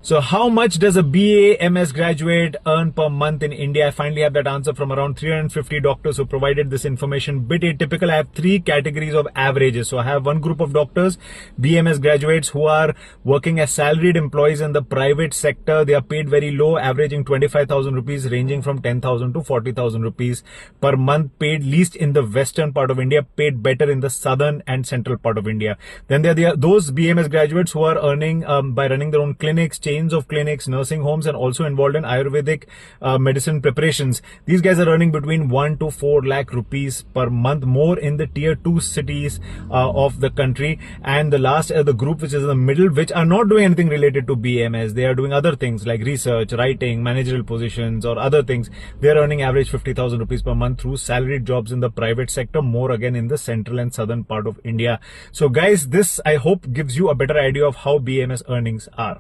So how much does a BAMS graduate earn per month in India? I finally have that answer from around 350 doctors who provided this information. Bit atypical. I have three categories of averages. So I have one group of doctors, BMS graduates, who are working as salaried employees in the private sector. They are paid very low, averaging 25,000 rupees, ranging from 10,000 to 40,000 rupees per month, paid least in the western part of India, paid better in the southern and central part of India. Then there are those BMS graduates who are earning by running their own clinics, chains of clinics, nursing homes, and also involved in Ayurvedic medicine preparations. These guys are earning between 1 to 4 lakh rupees per month, more in the tier 2 cities of the country. And the last, the group which is in the middle, which are not doing anything related to BMS. They are doing other things like research, writing, managerial positions, or other things. They are earning average 50,000 rupees per month through salaried jobs in the private sector, more again in the central and southern part of India. So guys, this I hope gives you a better idea of how BMS earnings are.